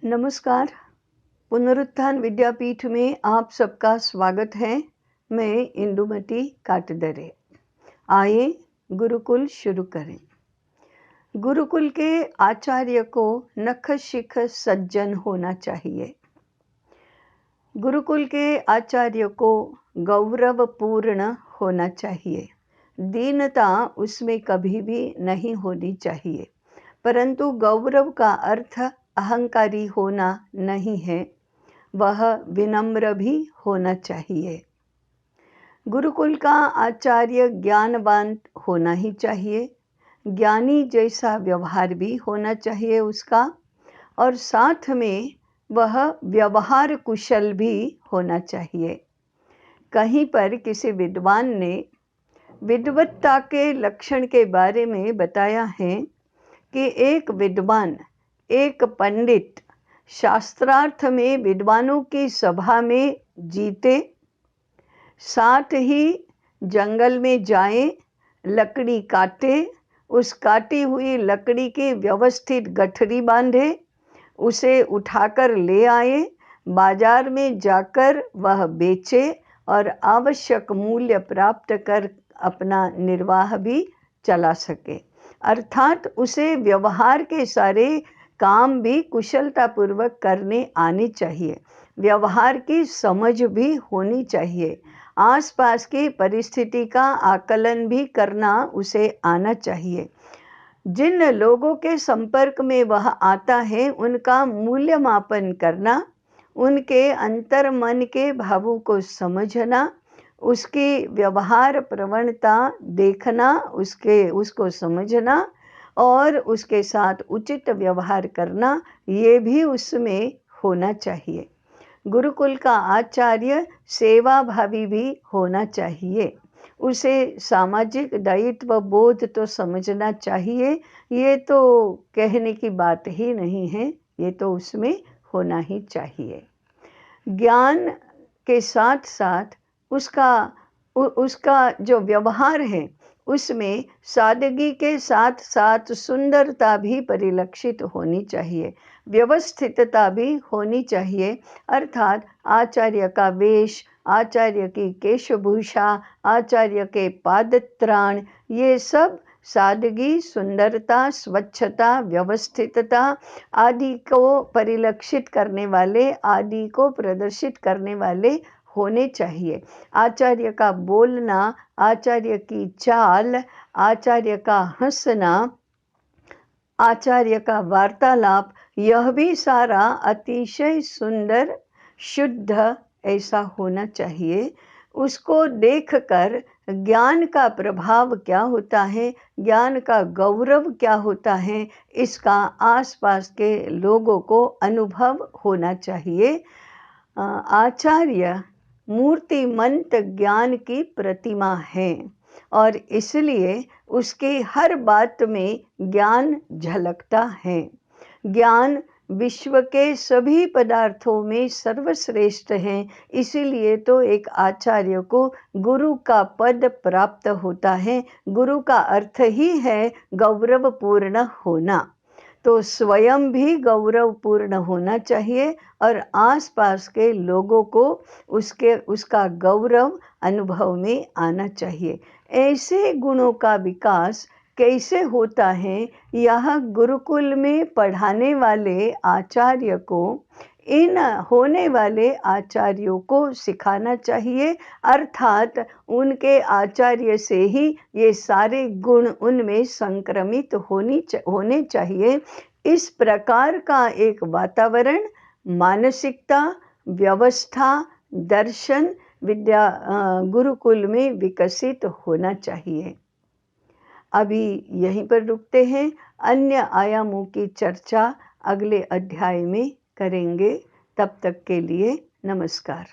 नमस्कार। पुनरुत्थान विद्यापीठ में आप सबका स्वागत है। मैं इंदुमती काटदरे। आइए गुरुकुल शुरू करें। गुरुकुल के आचार्य को नखशिख सज्जन होना चाहिए। गुरुकुल के आचार्य को गौरवपूर्ण होना चाहिए। दीनता उसमें कभी भी नहीं होनी चाहिए, परंतु गौरव का अर्थ अहंकारी होना नहीं है, वह विनम्र भी होना चाहिए। गुरुकुल का आचार्य ज्ञानवान होना ही चाहिए, ज्ञानी जैसा व्यवहार भी होना चाहिए उसका, और साथ में वह व्यवहार कुशल भी होना चाहिए। कहीं पर किसी विद्वान ने विद्वत्ता के लक्षण के बारे में बताया है कि एक विद्वान, एक पंडित शास्त्रार्थ में विद्वानों की सभा में जीते, साथ ही जंगल में जाए, लकड़ी काटे, उस काटी हुई लकड़ी की व्यवस्थित गठरी बांधे, उसे उठाकर ले आए, बाजार में जाकर वह बेचे और आवश्यक मूल्य प्राप्त कर अपना निर्वाह भी चला सके। अर्थात उसे व्यवहार के सारे काम भी कुशलतापूर्वक करने आने चाहिए, व्यवहार की समझ भी होनी चाहिए, आसपास की परिस्थिति का आकलन भी करना उसे आना चाहिए। जिन लोगों के संपर्क में वह आता है उनका मूल्यमापन करना, उनके अंतर मन के भावों को समझना, उसकी व्यवहार प्रवणता देखना, उसको समझना और उसके साथ उचित व्यवहार करना, ये भी उसमें होना चाहिए। गुरुकुल का आचार्य सेवाभावी भी होना चाहिए। उसे सामाजिक दायित्व बोध तो समझना चाहिए, ये तो कहने की बात ही नहीं है, ये तो उसमें होना ही चाहिए। ज्ञान के साथ साथ उसका जो व्यवहार है उसमें सादगी के साथ साथ सुंदरता भी परिलक्षित होनी चाहिए, व्यवस्थितता भी होनी चाहिए। अर्थात आचार्य का वेश, आचार्य की केशभूषा, आचार्य के पादत्राण, ये सब सादगी, सुंदरता, स्वच्छता, व्यवस्थितता आदि को परिलक्षित करने वाले, आदि को प्रदर्शित करने वाले होने चाहिए। आचार्य का बोलना, आचार्य की चाल, आचार्य का हंसना, आचार्य का वार्तालाप, यह भी सारा अतिशय सुंदर, शुद्ध ऐसा होना चाहिए। उसको देखकर ज्ञान का प्रभाव क्या होता है, ज्ञान का गौरव क्या होता है, इसका आसपास के लोगों को अनुभव होना चाहिए। आचार्य मूर्तिमंत ज्ञान की प्रतिमा है और इसलिए उसके हर बात में ज्ञान झलकता है। ज्ञान विश्व के सभी पदार्थों में सर्वश्रेष्ठ है, इसीलिए तो एक आचार्य को गुरु का पद प्राप्त होता है। गुरु का अर्थ ही है गौरवपूर्ण होना, तो स्वयं भी गौरवपूर्ण होना चाहिए और आसपास के लोगों को उसका गौरव अनुभव में आना चाहिए। ऐसे गुणों का विकास कैसे होता है, यह गुरुकुल में पढ़ाने वाले आचार्य को इन होने वाले आचार्यों को सिखाना चाहिए। अर्थात उनके आचार्य से ही ये सारे गुण उनमें संक्रमित होने चाहिए। इस प्रकार का एक वातावरण, मानसिकता, व्यवस्था, दर्शन गुरुकुल में विकसित होना चाहिए। अभी यहीं पर रुकते हैं, अन्य आयामों की चर्चा अगले अध्याय में करेंगे। तब तक के लिए नमस्कार।